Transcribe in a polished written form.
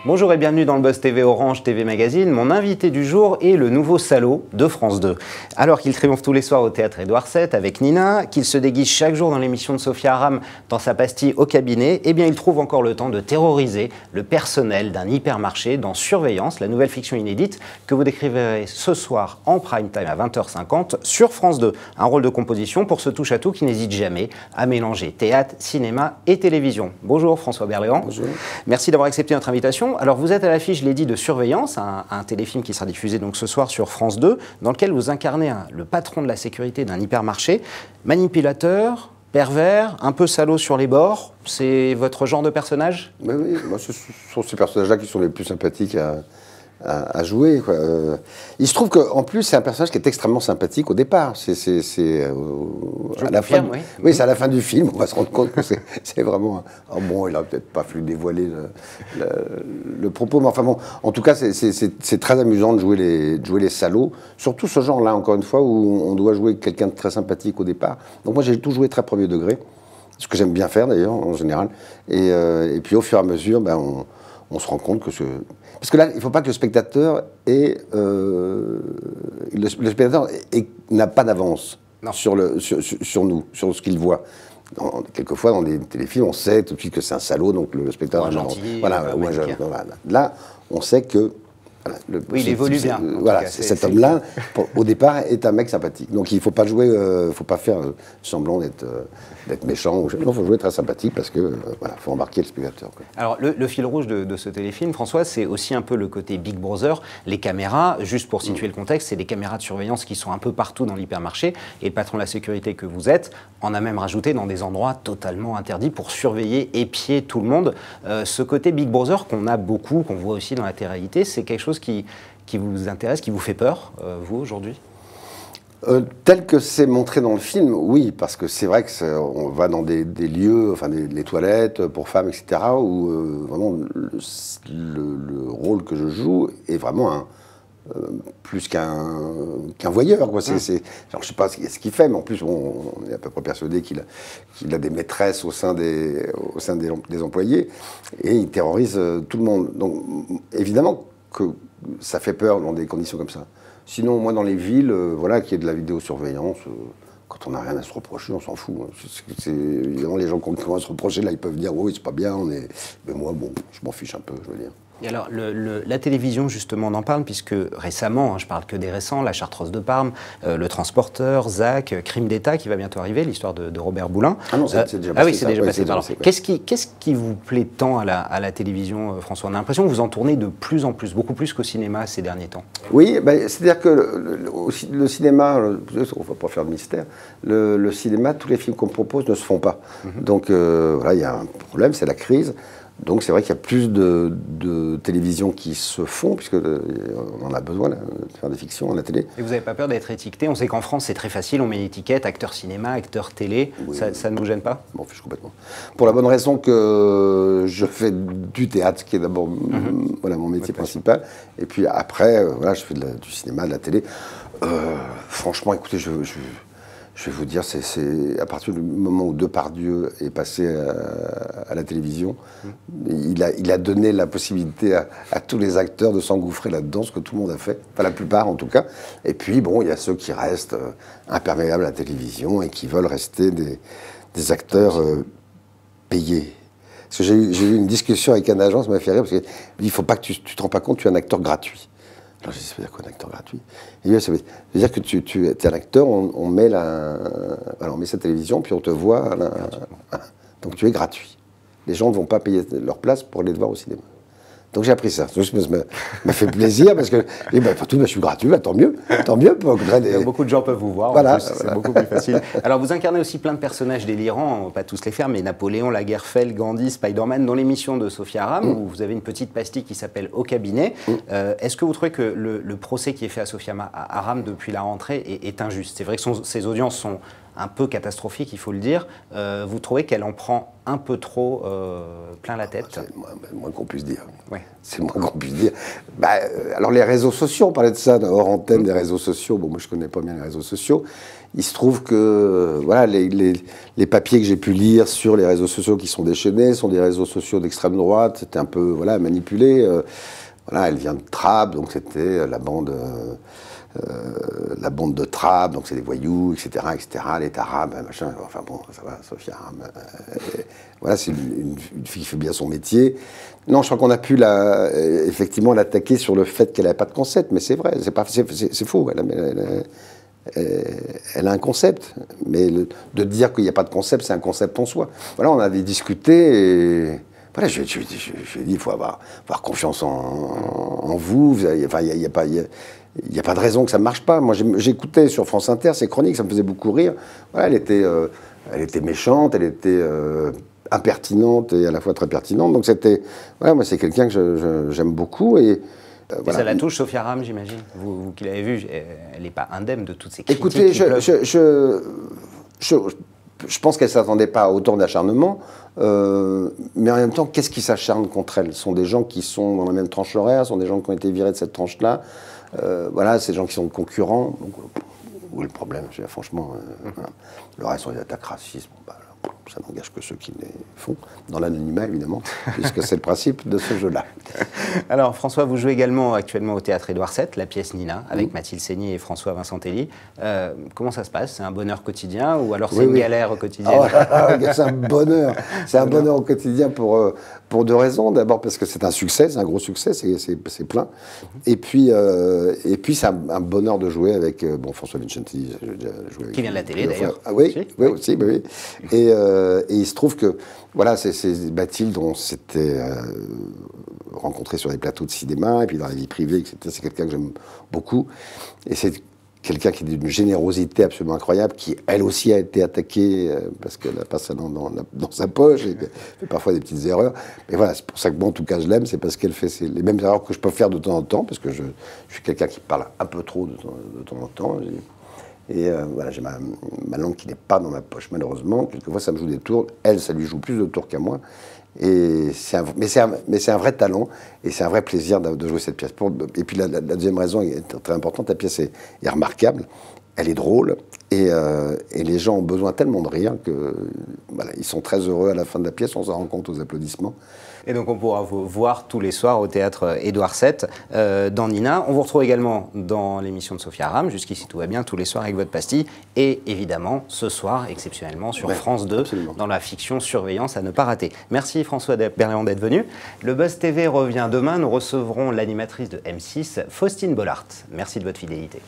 Bonjour et bienvenue dans le Buzz TV Orange TV Magazine. Mon invité du jour est le nouveau salaud de France 2. Alors qu'il triomphe tous les soirs au théâtre Édouard VII avec Nina, qu'il se déguise chaque jour dans l'émission de Sophia Aram dans sa pastille au cabinet, eh bien il trouve encore le temps de terroriser le personnel d'un hypermarché dans Surveillance, la nouvelle fiction inédite que vous décriverez ce soir en prime time à 20h50 sur France 2. Un rôle de composition pour ce touche-à-tout qui n'hésite jamais à mélanger théâtre, cinéma et télévision. Bonjour François Berléand. Bonjour. Merci d'avoir accepté notre invitation. Alors vous êtes à l'affiche, je l'ai dit, de Surveillance, un téléfilm qui sera diffusé donc ce soir sur France 2, dans lequel vous incarnez le patron de la sécurité d'un hypermarché, manipulateur, pervers, un peu salaud sur les bords. C'est votre genre de personnage? Oui, moi, ce sont ces personnages-là qui sont les plus sympathiques à jouer, quoi. Il se trouve qu'en plus, c'est un personnage qui est extrêmement sympathique au départ. C'est à la fin. Oui, c'est à la fin du film. On va se rendre compte que c'est vraiment. Bon, il n'a peut-être pas fallu dévoiler le propos, mais enfin bon. En tout cas, c'est très amusant de jouer les salauds. Surtout ce genre-là, encore une fois, où on doit jouer quelqu'un de très sympathique au départ. Donc moi, j'ai tout joué très premier degré, ce que j'aime bien faire d'ailleurs en général. Et puis au fur et à mesure, ben, on se rend compte que parce que là, il ne faut pas que le spectateur n'a pas d'avance sur nous, sur ce qu'il voit. Quelquefois, dans des téléfilms, on sait tout de suite que c'est un salaud, donc le spectateur... Là, on sait que... Voilà, il évolue bien. Voilà, cet homme-là, au départ, est un mec sympathique. Donc il ne faut pas jouer, faut pas faire semblant d'être méchant. Non, il faut jouer très sympathique parce que voilà, faut embarquer le spectateur, quoi. Alors le fil rouge de ce téléfilm, François, c'est aussi un peu le côté Big Brother. Les caméras, juste pour situer le contexte, c'est des caméras de surveillance qui sont un peu partout dans l'hypermarché. Et le patron de la sécurité que vous êtes en a même rajouté dans des endroits totalement interdits pour surveiller, épier tout le monde. Ce côté Big Brother qu'on a beaucoup, qu'on voit aussi dans la télé-réalité, c'est quelque chose qui vous intéresse, qui vous fait peur, vous, aujourd'hui? Tel que c'est montré dans le film, oui, parce que c'est vrai qu'on va dans des lieux, enfin les toilettes pour femmes, etc., où vraiment le rôle que je joue est vraiment plus qu'un voyeur, quoi. Alors, je ne sais pas ce qu'il fait, mais en plus, on est à peu près persuadé qu'il a des maîtresses au sein des employés, et il terrorise tout le monde. Donc, évidemment que ça fait peur dans des conditions comme ça. Sinon, moi, dans les villes, voilà, qu'il y ait de la vidéosurveillance, quand on n'a rien à se reprocher, on s'en fout. Évidemment, les gens qui ont à se reprocher, là, ils peuvent dire, oui, c'est pas bien, mais moi, bon, je m'en fiche un peu, je veux dire. Et alors, la télévision, justement, on en parle, puisque récemment, je parle que des récents, La Chartreuse de Parme, Le Transporteur, Zach, Crime d'État, qui va bientôt arriver, l'histoire de Robert Boulin. Ah non, c'est déjà passé. Ah oui, c'est déjà passé. Qu'est-ce qui vous plaît tant à la télévision, François? On a l'impression que vous en tournez de plus en plus, beaucoup plus qu'au cinéma ces derniers temps. Oui, ben, c'est-à-dire que le cinéma, on ne va pas faire de mystère, le cinéma, tous les films qu'on propose ne se font pas. Donc, voilà, il y a un problème, c'est la crise. Donc c'est vrai qu'il y a plus de télévisions qui se font, puisqu'on en a besoin de faire des fictions à la télé. Et vous n'avez pas peur d'être étiqueté? On sait qu'en France c'est très facile, on met une étiquette, acteur cinéma, acteur télé, oui. Ça ne vous gêne pas? Je m'en fiche complètement. Pour la bonne raison que je fais du théâtre, qui est d'abord voilà, mon métier principal, et puis après, voilà, je fais du cinéma, de la télé. Franchement, écoutez, je vais vous dire, c'est à partir du moment où Depardieu est passé à la télévision, il a donné la possibilité à tous les acteurs de s'engouffrer là-dedans, ce que tout le monde a fait, enfin la plupart en tout cas. Et puis bon, il y a ceux qui restent imperméables à la télévision et qui veulent rester des acteurs payés. Parce que j'ai eu une discussion avec un agent, ça m'a fait rire, parce qu'il dit, il ne faut pas que tu te rends pas compte, tu es un acteur gratuit. Alors je dis, ça veut dire quoi un acteur gratuit? Il dit, ça veut dire que tu es un acteur, on met sa télévision, puis on te voit, donc tu es gratuit. Les gens ne vont pas payer leur place pour aller te voir au cinéma. Donc j'ai appris ça. Ça m'a fait plaisir, parce que je suis gratuit, tant mieux. Beaucoup de gens peuvent vous voir, voilà, c'est beaucoup plus facile. Alors vous incarnez aussi plein de personnages délirants, on ne va pas tous les faire, mais Napoléon, Lagerfeld, Gandhi, Spider-Man, dans l'émission de Sophia Aram, où vous avez une petite pastille qui s'appelle Au cabinet. Est-ce que vous trouvez que le procès qui est fait à Sophia Aram depuis la rentrée est injuste? C'est vrai que ses audiences sont un peu catastrophique, il faut le dire. Vous trouvez qu'elle en prend un peu trop plein la tête? C'est le moins qu'on puisse dire. Ouais. C'est le moins qu'on puisse dire. Alors les réseaux sociaux, on parlait de ça hors antenne, des réseaux sociaux. Bon, moi je connais pas bien les réseaux sociaux. Il se trouve que voilà, les papiers que j'ai pu lire sur les réseaux sociaux qui sont déchaînés sont des réseaux sociaux d'extrême droite. C'était un peu voilà, manipulé. Voilà, elle vient de Trappes, donc c'était la bande de Trappes, donc c'est des voyous, etc., etc., les arabes, machin, enfin bon, ça va, Sophia Aram. Voilà, c'est une fille qui fait bien son métier. Non, je crois qu'on a pu effectivement l'attaquer sur le fait qu'elle n'avait pas de concept, mais c'est vrai, c'est faux. Elle a un concept, mais de dire qu'il n'y a pas de concept, c'est un concept en soi. Voilà, on avait discuté et... Voilà, je lui ai dit, il faut avoir confiance en vous. Enfin, il n'y a pas de raison que ça ne marche pas. Moi, j'écoutais sur France Inter ces chroniques, ça me faisait beaucoup rire. Voilà, elle était méchante, elle était impertinente et à la fois très pertinente. Donc c'était, voilà, moi, c'est quelqu'un que j'aime beaucoup et voilà. Ça la touche, Sophia Aram, j'imagine. Vous qui l'avez vue, elle n'est pas indemne de toutes ces critiques. Écoutez, je pense qu'elle ne s'attendait pas à autant d'acharnement, mais en même temps, qu'est-ce qui s'acharne contre elle? Ce sont des gens qui sont dans la même tranche horaire, ce sont des gens qui ont été virés de cette tranche-là. Voilà, c'est des gens qui sont concurrents. Donc, où est le problème? Franchement, voilà. Le reste sont des attaques racistes. Bon, ça n'engage que ceux qui les font, dans l'anonymat évidemment, puisque c'est le principe de ce jeu-là. Alors François, vous jouez également actuellement au Théâtre Édouard VII, la pièce Nina, avec Mathilde Seigné et François Vincentelli. Comment ça se passe? C'est un bonheur quotidien ou alors c'est une galère quotidienne? C'est un bonheur. C'est un bonheur au quotidien pour deux raisons. D'abord parce que c'est un succès, c'est un gros succès, c'est plein. Et puis c'est un bonheur de jouer avec François Vincentelli. Qui vient de la télé d'ailleurs. Ah oui, aussi. Oui. Et il se trouve que voilà, c'est Mathilde, on s'était rencontré sur des plateaux de cinéma et puis dans la vie privée, etc. C'est quelqu'un que j'aime beaucoup et c'est quelqu'un qui est d'une générosité absolument incroyable, qui elle aussi a été attaquée parce qu'elle a pas ça dans sa poche et fait parfois des petites erreurs. Mais voilà, c'est pour ça que en tout cas je l'aime, c'est parce qu'elle fait les mêmes erreurs que je peux faire de temps en temps, parce que je suis quelqu'un qui parle un peu trop de temps en temps. Et voilà, j'ai ma langue qui n'est pas dans ma poche, malheureusement. Quelquefois, ça me joue des tours. Elle, ça lui joue plus de tours qu'à moi. Et mais c'est un vrai talent et c'est un vrai plaisir de jouer cette pièce. Et puis la deuxième raison est très importante, la pièce est remarquable, elle est drôle et les gens ont besoin tellement de rire que voilà, ils sont très heureux à la fin de la pièce, on s'en rend compte aux applaudissements. Et donc on pourra vous voir tous les soirs au Théâtre Édouard VII dans Nina. On vous retrouve également dans l'émission de Sophia Aram, jusqu'ici tout va bien, tous les soirs avec votre pastille. Et évidemment, ce soir, exceptionnellement, sur France 2, absolument, dans la fiction Surveillance à ne pas rater. Merci François Berléand d'être venu. Le Buzz TV revient demain. Nous recevrons l'animatrice de M6, Faustine Bollaert. Merci de votre fidélité.